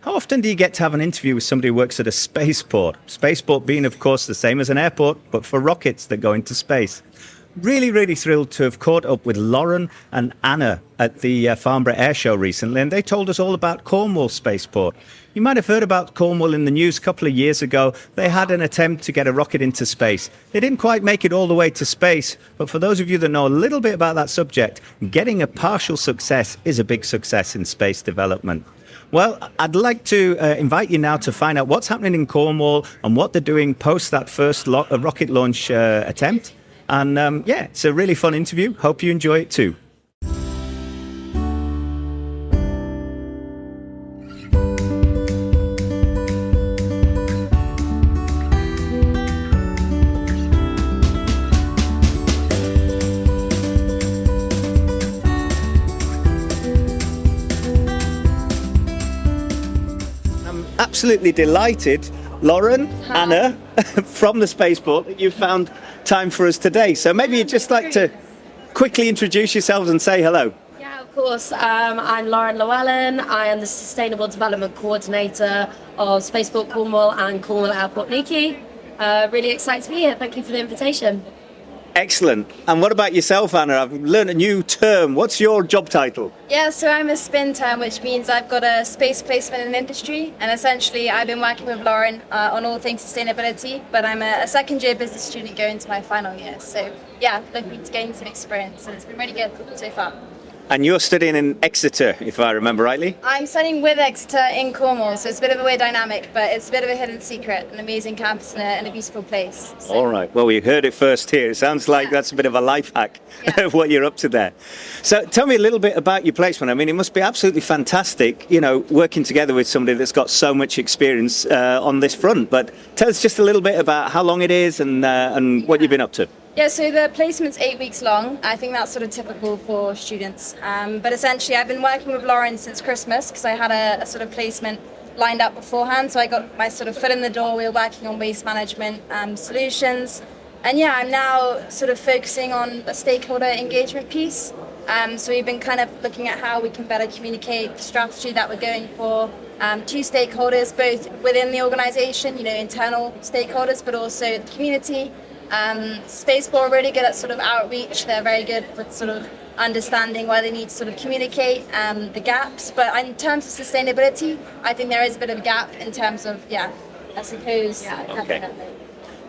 How often do you get to have an interview with somebody who works at a spaceport? Spaceport being, of course, the same as an airport, but for rockets that go into space. Really, really thrilled to have caught up with Lauren and Anna at the Farnborough Air Show recently, and they told us all about Cornwall Spaceport. You might have heard about Cornwall in the news a couple of years ago. They had an attempt to get a rocket into space. They didn't quite make it all the way to space, but for those of you that know a little bit about that subject, getting a partial success is a big success in space development. Well, I'd like to invite you now to find out what's happening in Cornwall and what they're doing post that first rocket launch attempt. And it's a really fun interview. Hope you enjoy it too. I'm absolutely delighted, Lauren, Hi. Anna, from the spaceport, that you found time for us today. So maybe you'd just like to quickly introduce yourselves and say hello. Yeah, of course. I'm Lauren Llewellyn. I am the Sustainable Development Coordinator of Spaceport Cornwall and Cornwall Airport Newquay. Really excited to be here. Thank you for the invitation. Excellent. And what about yourself, Anna? I've learned a new term. What's your job title? Yeah, so I'm a spin term, which means I've got a space placement in industry, and essentially I've been working with Lauren on all things sustainability, but I'm a second year business student going into my final year. So yeah, looking to gain some experience, and it's been really good so far. And you're studying in Exeter, if I remember rightly. I'm studying with Exeter in Cornwall, so it's a bit of a weird dynamic, but it's a bit of a hidden secret, an amazing campus and a beautiful place. So. All right. Well, we heard it first here. It sounds like that's a bit of a life hack of what you're up to there. So tell me a little bit about your placement. I mean, it must be absolutely fantastic, working together with somebody that's got so much experience on this front. But tell us just a little bit about how long it is and what you've been up to. Yeah, so the placement's 8 weeks long. I think that's sort of typical for students. But essentially, I've been working with Lauren since Christmas because I had a sort of placement lined up beforehand. So I got my sort of foot in the door. We were working on waste management solutions. And yeah, I'm now sort of focusing on a stakeholder engagement piece. So we've been kind of looking at how we can better communicate the strategy that we're going for to stakeholders, both within the organisation, internal stakeholders, but also the community. Spaceport are really good at sort of outreach. They're very good with sort of understanding where they need to sort of communicate the gaps. But in terms of sustainability, I think there is a bit of a gap in terms of, I suppose, definitely.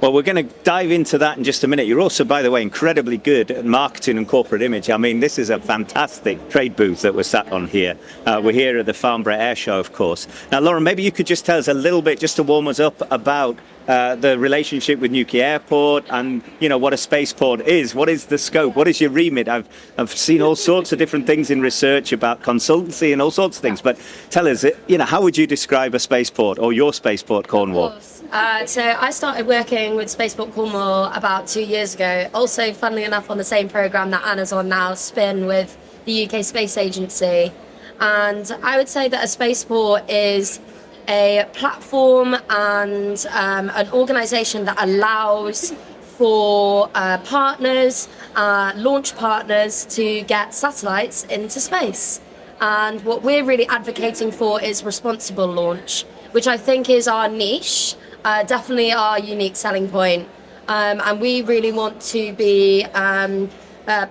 Well, we're going to dive into that in just a minute. You're also, by the way, incredibly good at marketing and corporate image. I mean, this is a fantastic trade booth that we're sat on here. We're here at the Farnborough Air Show, of course. Now, Lauren, maybe you could just tell us a little bit, just to warm us up, about the relationship with Newquay Airport and, what a spaceport is. What is the scope? What is your remit? I've seen all sorts of different things in research about consultancy and all sorts of things. But tell us, how would you describe a spaceport or your Spaceport Cornwall? So I started working with Spaceport Cornwall about 2 years ago. Also, funnily enough, on the same programme that Anna's on now, Spin, with the UK Space Agency. And I would say that a spaceport is a platform and an organisation that allows for partners, launch partners, to get satellites into space. And what we're really advocating for is responsible launch, which I think is our niche, definitely our unique selling point. And we really want to be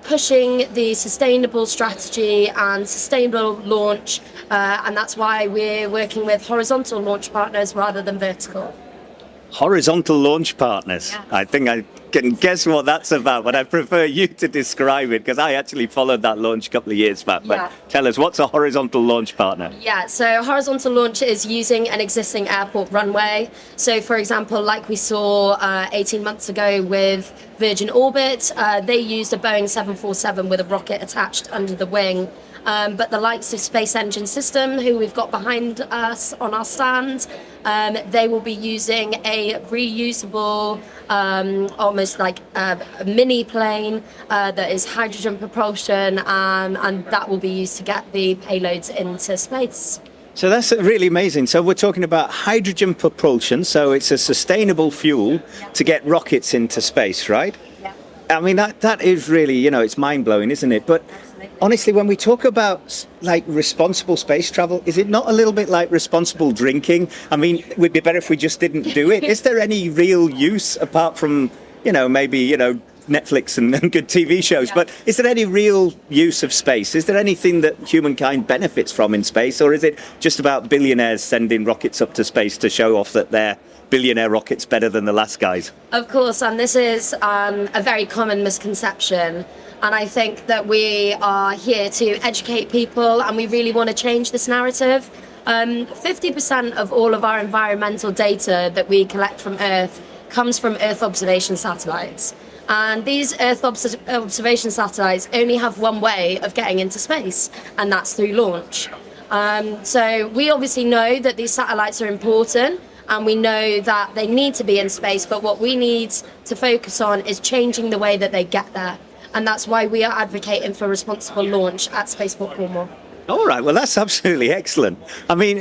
pushing the sustainable strategy and sustainable launch, and that's why we're working with horizontal launch partners rather than vertical. Horizontal launch partners. Yes. I think I can guess what that's about, but I prefer you to describe it because I actually followed that launch a couple of years back. But tell us, what's a horizontal launch partner? Yeah, so horizontal launch is using an existing airport runway. So, for example, like we saw 18 months ago with Virgin Orbit, they used a Boeing 747 with a rocket attached under the wing. But the likes of Space Engine System, who we've got behind us on our stand, they will be using a reusable, almost like a mini plane that is hydrogen propulsion, and that will be used to get the payloads into space. So that's really amazing. So we're talking about hydrogen propulsion, so it's a sustainable fuel to get rockets into space, right? Yeah. I mean, that is really, it's mind-blowing, isn't it? But honestly, when we talk about like responsible space travel, is it not a little bit like responsible drinking? I mean, it would be better if we just didn't do it. Is there any real use apart from, maybe, Netflix and good TV shows, but is there any real use of space? Is there anything that humankind benefits from in space, or is it just about billionaires sending rockets up to space to show off that their billionaire rocket's better than the last guy's? Of course, and this is a very common misconception. And I think that we are here to educate people, and we really want to change this narrative. 50% of all of our environmental data that we collect from Earth comes from Earth observation satellites. And these Earth observation satellites only have one way of getting into space, and that's through launch. So we obviously know that these satellites are important, and we know that they need to be in space, but what we need to focus on is changing the way that they get there. And that's why we are advocating for responsible launch at Spaceport Cornwall. All right, well, that's absolutely excellent. I mean,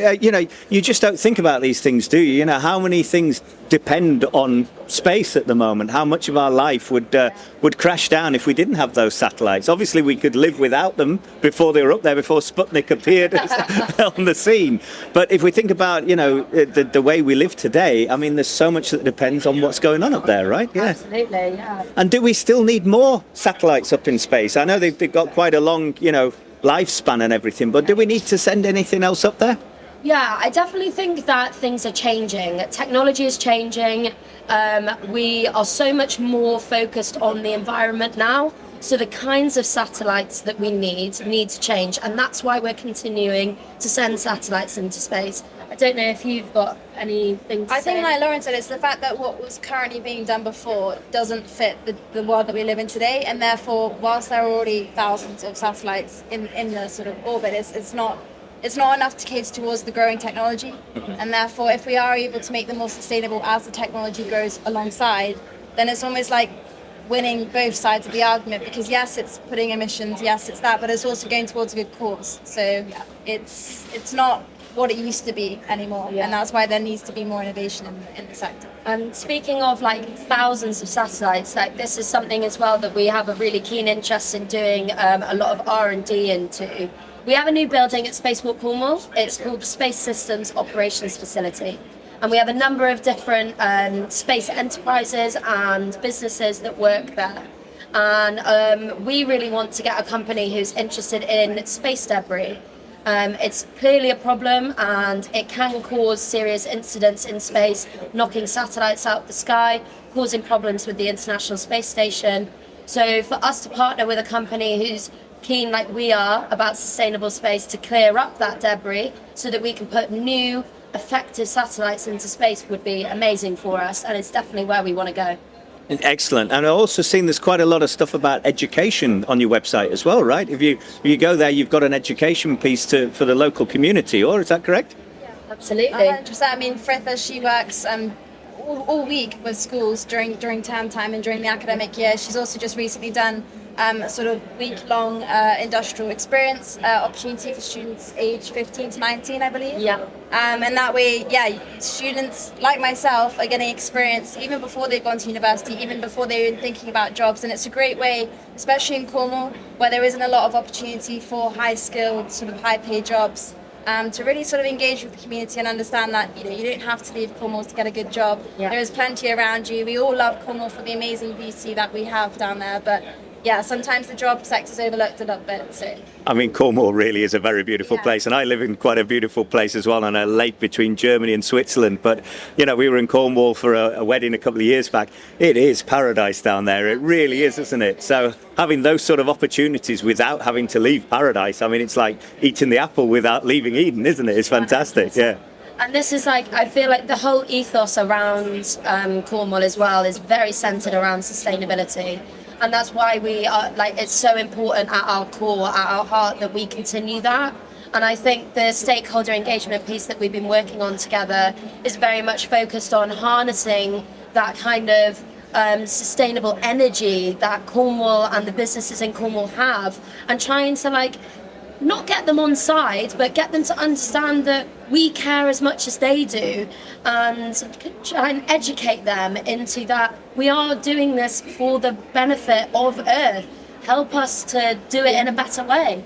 you just don't think about these things, do you? How many things depend on space at the moment? How much of our life would crash down if we didn't have those satellites? Obviously, we could live without them before they were up there, before Sputnik appeared on the scene. But if we think about, the way we live today, I mean, there's so much that depends on what's going on up there, right? Yeah. Absolutely, yeah. And do we still need more satellites up in space? I know they've got quite a long, lifespan and everything, but do we need to send anything else up there? Yeah, I definitely think that things are changing. Technology is changing. We are so much more focused on the environment now. So the kinds of satellites that we need to change. And that's why we're continuing to send satellites into space. I don't know if you've got anything to say. I think, like Lauren said, it's the fact that what was currently being done before doesn't fit the world that we live in today, and therefore, whilst there are already thousands of satellites in the sort of orbit, it's not enough to cater towards the growing technology, and therefore, if we are able to make them more sustainable as the technology grows alongside, then it's almost like winning both sides of the argument, because yes, it's putting emissions, yes, it's that, but it's also going towards a good cause. So it's not what it used to be anymore, and that's why there needs to be more innovation in the sector. And speaking of like thousands of satellites, like this is something as well that we have a really keen interest in doing a lot of R&D into. We have a new building at Spaceport Cornwall. It's called the Space Systems Operations Facility. And we have a number of different space enterprises and businesses that work there. And we really want to get a company who's interested in space debris. It's clearly a problem, and it can cause serious incidents in space, knocking satellites out of the sky, causing problems with the International Space Station. So for us to partner with a company who's keen, like we are, about sustainable space to clear up that debris so that we can put new, effective satellites into space would be amazing for us, and it's definitely where we want to go. Excellent. And I've also seen there's quite a lot of stuff about education on your website as well, right? If you go there, you've got an education piece for the local community, or is that correct? Yeah, absolutely. 100%. I mean, Fritha, she works all week with schools during term time and during the academic year. She's also just recently done a sort of week-long industrial experience opportunity for students aged 15 to 19, I believe. Yeah. And that way, students like myself are getting experience even before they've gone to university, even before they're even thinking about jobs. And it's a great way, especially in Cornwall, where there isn't a lot of opportunity for high-skilled, sort of high-paid jobs, to really sort of engage with the community and understand that you don't have to leave Cornwall to get a good job. Yeah. There is plenty around you. We all love Cornwall for the amazing beauty that we have down there, but yeah, sometimes the job sector's overlooked a little bit. So I mean, Cornwall really is a very beautiful place, and I live in quite a beautiful place as well, on a lake between Germany and Switzerland. But we were in Cornwall for a wedding a couple of years back. It is paradise down there. It really is, isn't it? So having those sort of opportunities without having to leave paradise, I mean, it's like eating the apple without leaving Eden, isn't it? It's fantastic. Yeah. And this is like, I feel like the whole ethos around Cornwall as well is very centered around sustainability. And that's why we are it's so important at our core, at our heart, that we continue that. And I think the stakeholder engagement piece that we've been working on together is very much focused on harnessing that kind of sustainable energy that Cornwall and the businesses in Cornwall have, and trying to not get them on side, but get them to understand that we care as much as they do, and try and educate them into that we are doing this for the benefit of Earth. help us to do it in a better way.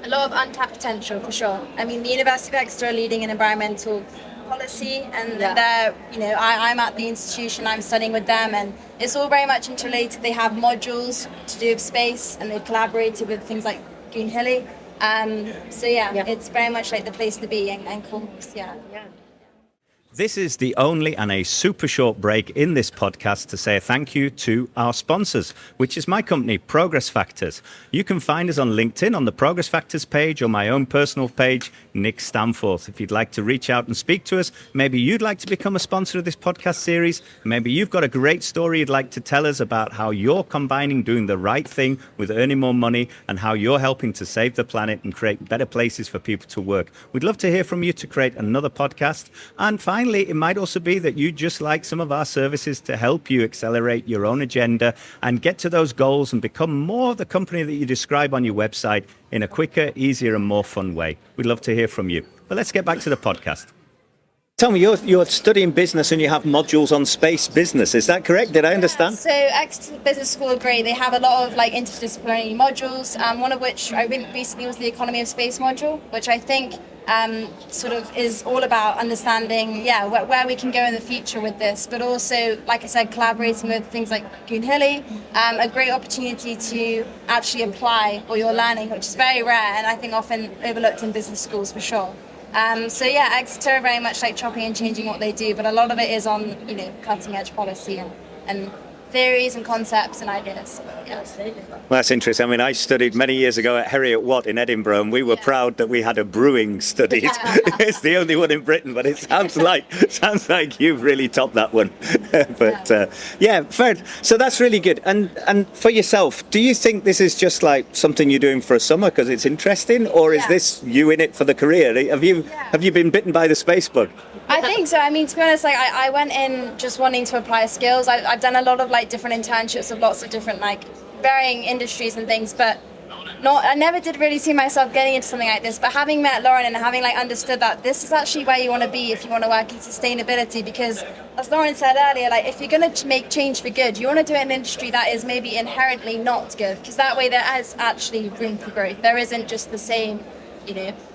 A lot of untapped potential for sure. I mean, the University of Exeter are leading in environmental policy, and they're, I'm at the institution, I'm studying with them, and it's all very much interrelated. They have modules to do with space, and they've collaborated with things like Green Hilly. It's very much like the place to be, and Cornwall's, This is the only and a super short break in this podcast to say thank you to our sponsors, which is my company, Progress Factors. You can find us on LinkedIn on the Progress Factors page or my own personal page, Nick Stanforth. If you'd like to reach out and speak to us, maybe you'd like to become a sponsor of this podcast series. Maybe you've got a great story you'd like to tell us about how you're combining doing the right thing with earning more money and how you're helping to save the planet and create better places for people to work. We'd love to hear from you to create another podcast. And finally, it might also be that you just like some of our services to help you accelerate your own agenda and get to those goals and become more of the company that you describe on your website in a quicker, easier, and more fun way. We'd love to hear from you. But let's get back to the podcast. Tell me, you're studying business and you have modules on space business. Is that correct? Did I understand? So Exeter Business School are great. They have a lot of interdisciplinary modules, one of which I think recently was the Economy of Space module, which I think is all about understanding where we can go in the future with this, but also, like I said, collaborating with things like Green Hilly, a great opportunity to actually apply what you're learning, which is very rare and I think often overlooked in business schools for sure. Exeter are very much like chopping and changing what they do, but a lot of it is on cutting edge policy and theories and concepts and ideas. Well, that's interesting. I mean, I studied many years ago at Heriot Watt in Edinburgh, and we were proud that we had a brewing studied. It's the only one in Britain, but it sounds like you've really topped that one. Fair. So that's really good. And for yourself, do you think this is just like something you're doing for a summer because it's interesting, or is this you in it for the career? Have you been bitten by the space bug? I think so. I mean, to be honest, I went in just wanting to apply skills. I've done a lot of different internships with lots of different varying industries and things, but I never did really see myself getting into something like this. But having met Lauren and having understood that this is actually where you want to be if you want to work in sustainability, because as Lauren said earlier, if you're going to make change for good, you want to do it in an industry that is maybe inherently not good, because that way there is actually room for growth. There isn't just the same,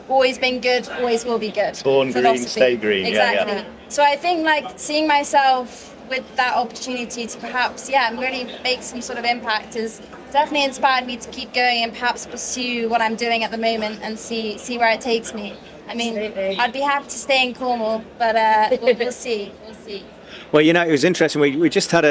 always been good, always will be good. Born green, stay green. Exactly. Yeah. So I think seeing myself with that opportunity to perhaps really make some sort of impact has definitely inspired me to keep going and perhaps pursue what I'm doing at the moment and see where it takes me. I mean, I'd be happy to stay in Cornwall, but we'll see. Well, it was interesting. We just had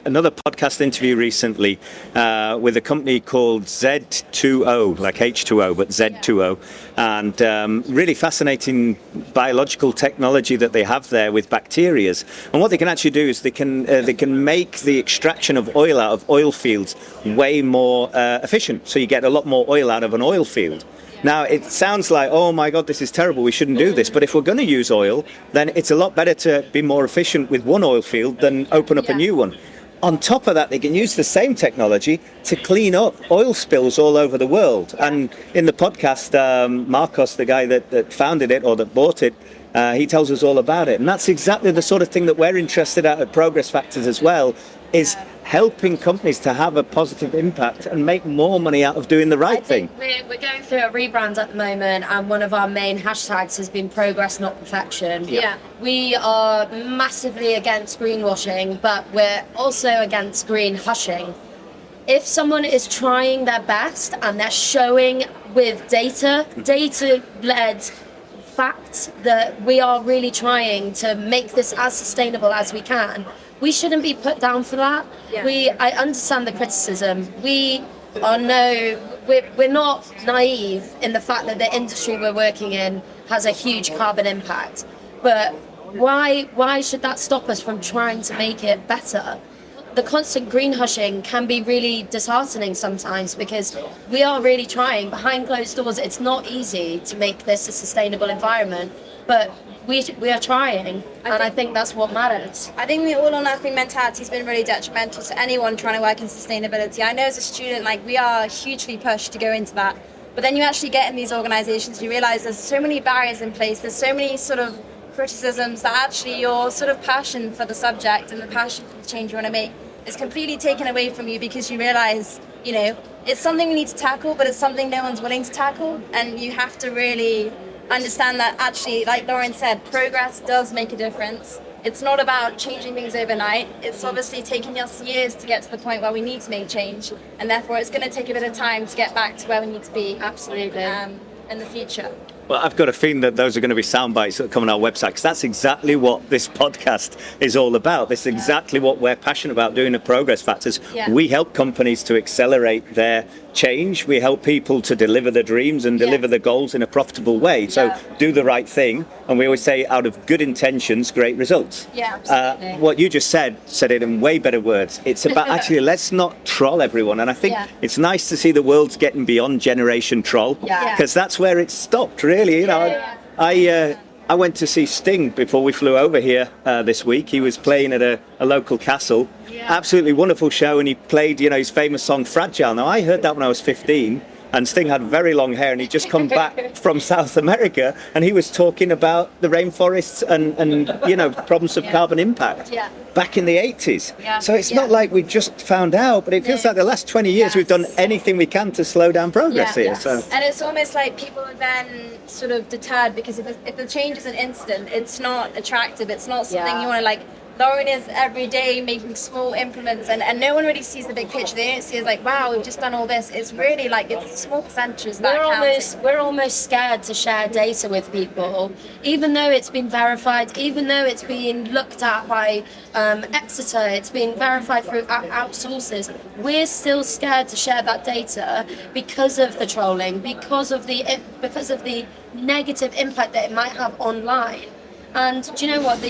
another podcast interview recently with a company called Z2O, like H2O, but Z2O, and really fascinating biological technology that they have there with bacterias. And what they can actually do is they can make the extraction of oil out of oil fields way more efficient. So you get a lot more oil out of an oil field. Now, it sounds like, oh my God, this is terrible, we shouldn't do this. But if we're going to use oil, then it's a lot better to be more efficient with one oil field than open up a new one. On top of that, they can use the same technology to clean up oil spills all over the world. And in the podcast, Marcos, the guy that founded it or that bought it, he tells us all about it. And that's exactly the sort of thing that we're interested at Progress Factors as well, is helping companies to have a positive impact and make more money out of doing the right thing. We're going through a rebrand at the moment, and one of our main hashtags has been progress, not perfection. Yeah. We are massively against greenwashing, but we're also against green hushing. If someone is trying their best and they're showing with data-led facts that we are really trying to make this as sustainable as we can, we shouldn't be put down for that. Yeah. I understand the criticism. We're not naive in the fact that the industry we're working in has a huge carbon impact. But why should that stop us from trying to make it better? The constant green hushing can be really disheartening sometimes, because we are really trying. Behind closed doors, it's not easy to make this a sustainable environment, but we are trying, and I think that's what matters. I think the all or nothing mentality has been really detrimental to anyone trying to work in sustainability. I know as a student, we are hugely pushed to go into that, but then you actually get in these organisations, you realise there's so many barriers in place, there's so many sort of criticisms that actually your sort of passion for the subject and the passion for the change you want to make is completely taken away from you, because you realise, it's something we need to tackle, but it's something no one's willing to tackle, and you have to really understand that actually, like Lauren said, progress does make a difference. It's not about changing things overnight. It's obviously taken us years to get to the point where we need to make change, and therefore it's going to take a bit of time to get back to where we need to be. Absolutely. In the future. Well, I've got a feeling that those are going to be sound bites that come on our website, because that's exactly what this podcast is all about. This is exactly what we're passionate about doing at Progress Factors. Yeah. We help companies to accelerate their change. We help people to deliver their dreams and deliver their goals in a profitable way. So do the right thing. And we always say, out of good intentions, great results. Yeah, absolutely. What you just said it in way better words. It's about actually, let's not troll everyone. And I think it's nice to see the world's getting beyond Generation Troll, because that's where it stopped, really. You know, I went to see Sting before we flew over here this week. He was playing at a local castle. Absolutely wonderful show, and he played, his famous song Fragile. Now, I heard that when I was 15, and Sting had very long hair, and he'd just come back from South America, and he was talking about the rainforests and problems of carbon impact back in the 80s. So it's not like we just found out, but it feels like the last 20 years we've done anything we can to slow down progress here. So. And it's almost like people are then sort of deterred, because if the change is an instant, it's not attractive, it's not something you want to like. Lauren is every day making small implements, and no one really sees the big picture. They don't see it as like, wow, we've just done all this. It's really like, it's small percentages that count. We're almost scared to share data with people, even though it's been verified, even though it's been looked at by Exeter, it's been verified through outsources. We're still scared to share that data because of the trolling, because of the negative impact that it might have online. And do you know what?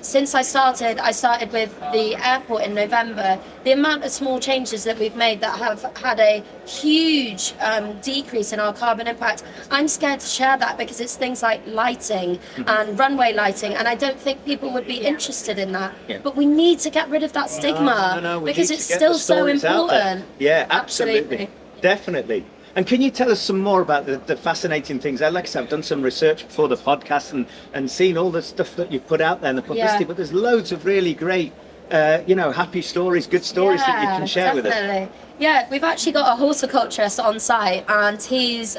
Since I started with the airport in November, the amount of small changes that we've made that have had a huge decrease in our carbon impact, I'm scared to share that, because it's things like lighting and runway lighting, and I don't think people would be interested in that. But we need to get rid of that stigma, because it's still so important. Yeah, absolutely. Definitely. And can you tell us some more about the fascinating things? Like I said, I've done some research before the podcast and seen all the stuff that you've put out there and the publicity, but there's loads of really great, happy stories, good stories that you can share with us. Yeah, we've actually got a horticulturist on site, and he's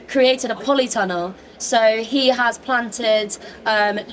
created a polytunnel. So he has planted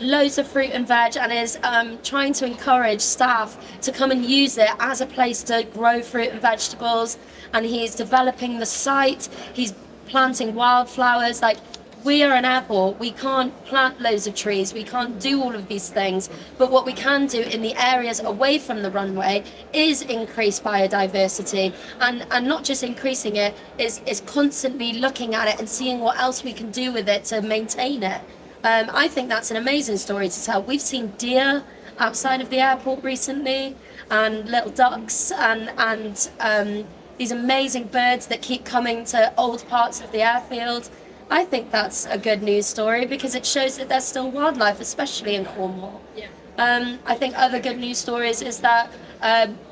loads of fruit and veg, and is trying to encourage staff to come and use it as a place to grow fruit and vegetables. And he's developing the site. He's planting wildflowers. Like, we are an airport. We can't plant loads of trees. We can't do all of these things. But what we can do in the areas away from the runway is increase biodiversity. And not just increasing it, is constantly looking at it and seeing what else we can do with it to maintain it. I think that's an amazing story to tell. We've seen deer outside of the airport recently, and little ducks, and these amazing birds that keep coming to old parts of the airfield. I think that's a good news story, because it shows that there's still wildlife, especially in Cornwall. I think other good news stories is that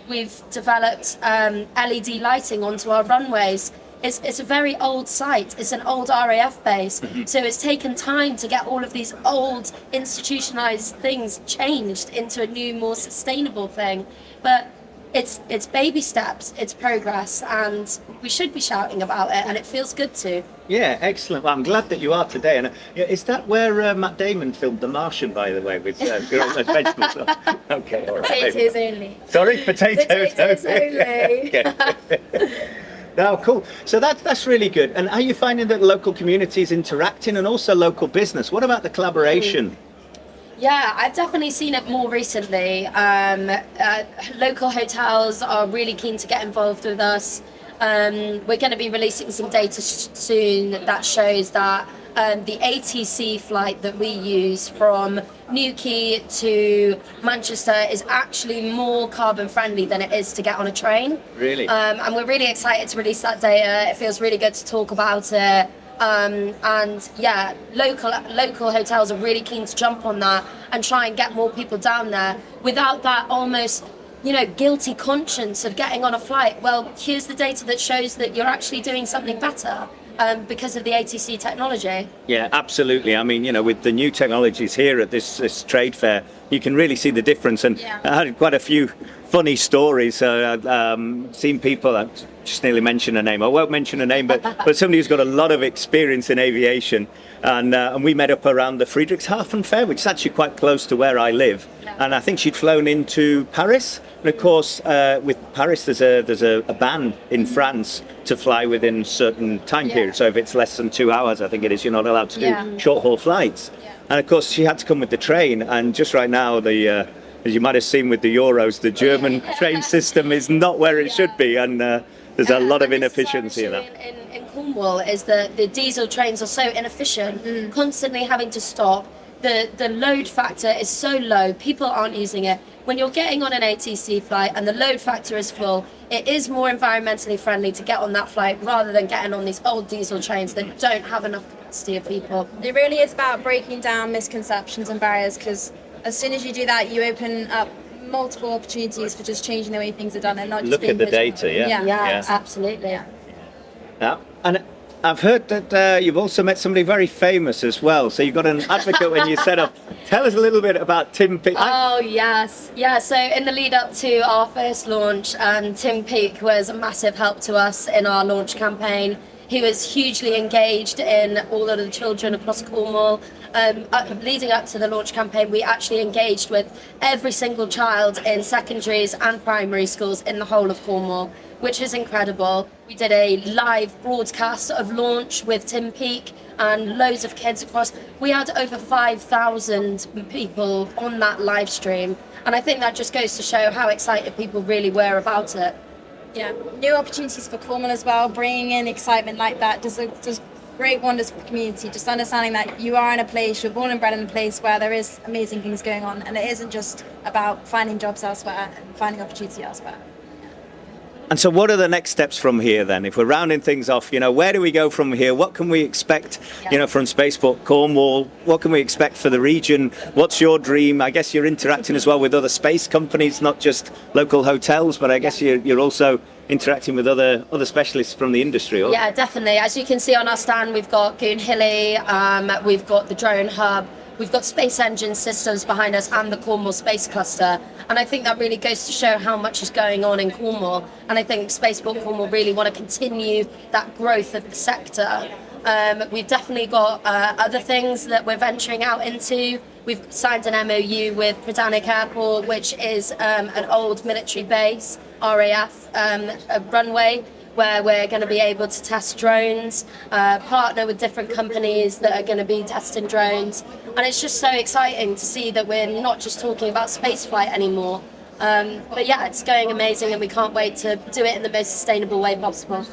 we've developed LED lighting onto our runways. It's a very old site. It's an old RAF base. So it's taken time to get all of these old institutionalized things changed into a new, more sustainable thing. But it's baby steps, it's progress, and we should be shouting about it, and it feels good to. Yeah, excellent. Well, I'm glad that you are today. And is that where Matt Damon filmed The Martian, by the way, with girls and vegetables? Okay, all right. Potatoes only. Sorry, potatoes only. Okay. No, cool. So that's really good. And are you finding that local communities interacting, and also local business? What about the collaboration? Yeah, I've definitely seen it more recently. Local hotels are really keen to get involved with us. We're going to be releasing some data soon that shows that the ATC flight that we use from Newquay to Manchester is actually more carbon friendly than it is to get on a train. Really? And we're really excited to release that data. It feels really good to talk about it. And yeah, local hotels are really keen to jump on that and try and get more people down there without that almost, guilty conscience of getting on a flight. Well, here's the data that shows that you're actually doing something better because of the ATC technology. Yeah, absolutely. I mean, with the new technologies here at this trade fair, you can really see the difference. And I had quite a few funny stories. Seen people, I just nearly mention a name. I won't mention a name, but somebody who's got a lot of experience in aviation. And we met up around the Friedrichshafen Fair, which is actually quite close to where I live. And I think she'd flown into Paris. And of course, with Paris, there's a ban in France to fly within a certain time period. So if it's less than 2 hours, I think it is, you're not allowed to do short haul flights. And of course, she had to come with the train. And just right now, as you might have seen with the Euros, the German train system is not where it should be. And there's a lot of inefficiency in that. In Cornwall is that the diesel trains are so inefficient, constantly having to stop. The load factor is so low, people aren't using it. When you're getting on an ATC flight and the load factor is full, it is more environmentally friendly to get on that flight rather than getting on these old diesel trains that don't have enough capacity of people. It really is about breaking down misconceptions and barriers, because as soon as you do that, you open up multiple opportunities for just changing the way things are done and not just look being at the visual. data. Absolutely. Yeah. And I've heard that you've also met somebody very famous as well. So you've got an advocate when you set up. Tell us a little bit about Tim Peake. Oh, yes. Yeah, so in the lead up to our first launch, Tim Peake was a massive help to us in our launch campaign. He was hugely engaged in all of the children across Cornwall. Leading up to the launch campaign, we actually engaged with every single child in secondaries and primary schools in the whole of Cornwall, which is incredible. We did a live broadcast of launch with Tim Peake and loads of kids across. We had over 5,000 people on that live stream, and I think that just goes to show how excited people really were about it. Yeah, new opportunities for Cornwall as well. Bringing in excitement like that does great wonders for the community. Just understanding that you are in a place, you're born and bred in a place where there is amazing things going on, and it isn't just about finding jobs elsewhere and finding opportunity elsewhere. And so what are the next steps from here then? If we're rounding things off, where do we go from here? What can we expect, from Spaceport Cornwall? What can we expect for the region? What's your dream? I guess you're interacting as well with other space companies, not just local hotels, but I guess you're also interacting with other specialists from the industry. Or? Yeah, definitely. As you can see on our stand, we've got Goon Hilly, we've got the Drone Hub, we've got Space Engine Systems behind us and the Cornwall Space Cluster. And I think that really goes to show how much is going on in Cornwall. And I think Spaceport Cornwall really want to continue that growth of the sector. We've definitely got other things that we're venturing out into. We've signed an MOU with Pradanik Airport, which is an old military base, RAF, a runway, where we're going to be able to test drones, partner with different companies that are going to be testing drones. And it's just so exciting to see that we're not just talking about spaceflight anymore. But yeah, it's going amazing, and we can't wait to do it in the most sustainable way possible.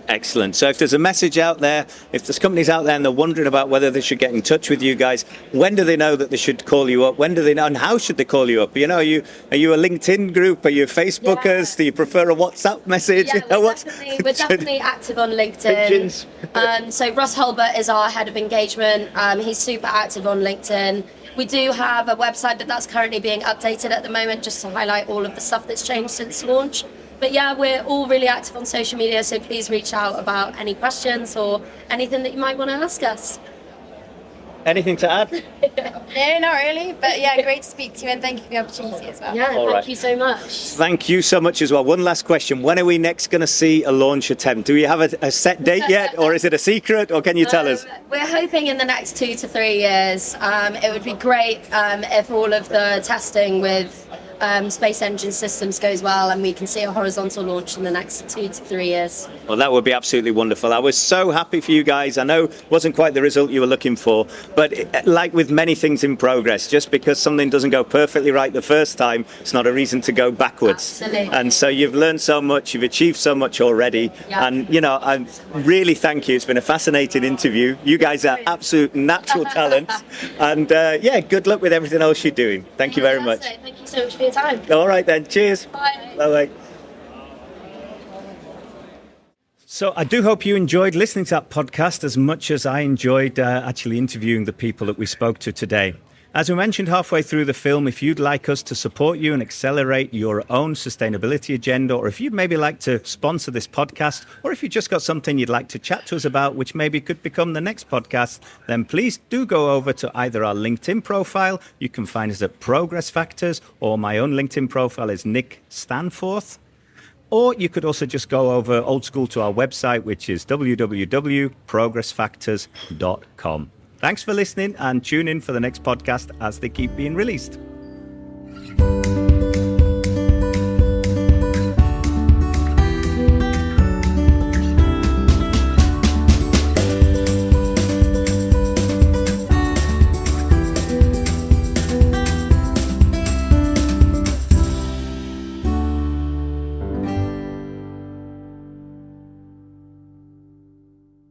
Excellent. So if there's a message out there, if there's companies out there and they're wondering about whether they should get in touch with you guys, when do they know that they should call you up? When do they know, and how should they call you up? Are you a LinkedIn group? Are you Facebookers? Yeah. Do you prefer a WhatsApp message? Yeah, we're definitely active on LinkedIn. So Russ Hulbert is our head of engagement. He's super active on LinkedIn. We do have a website that's currently being updated at the moment, just to highlight all of the stuff that's changed since launch. But yeah, we're all really active on social media, so please reach out about any questions or anything that you might want to ask us. Anything to add? No, not really. But yeah, great to speak to you, and thank you for the opportunity as well. Yeah, thank you so much. Thank you so much as well. One last question. When are we next going to see a launch attempt? Do we have a set date yet, or is it a secret, or can you tell us? We're hoping in the next 2 to 3 years. It would be great if all of the testing with Space Engine Systems goes well and we can see a horizontal launch in the next 2 to 3 years. Well, that would be absolutely wonderful. I was so happy for you guys. I know it wasn't quite the result you were looking for, but like with many things in progress, just because something doesn't go perfectly right the first time, it's not a reason to go backwards. Absolutely. And so you've learned so much, you've achieved so much already. Yeah. And, I really thank you. It's been a fascinating interview. You guys are absolute natural talents. And good luck with everything else you're doing. Thank you very much. Thank you so much for your time. All right then, cheers. Bye. Bye-bye. So I do hope you enjoyed listening to that podcast as much as I enjoyed actually interviewing the people that we spoke to today. As we mentioned halfway through the film, if you'd like us to support you and accelerate your own sustainability agenda, or if you'd maybe like to sponsor this podcast, or if you just got something you'd like to chat to us about, which maybe could become the next podcast, then please do go over to either our LinkedIn profile. You can find us at Progress Factors, or my own LinkedIn profile is Nick Stanforth. Or you could also just go over old school to our website, which is www.progressfactors.com. Thanks for listening, and tune in for the next podcast as they keep being released.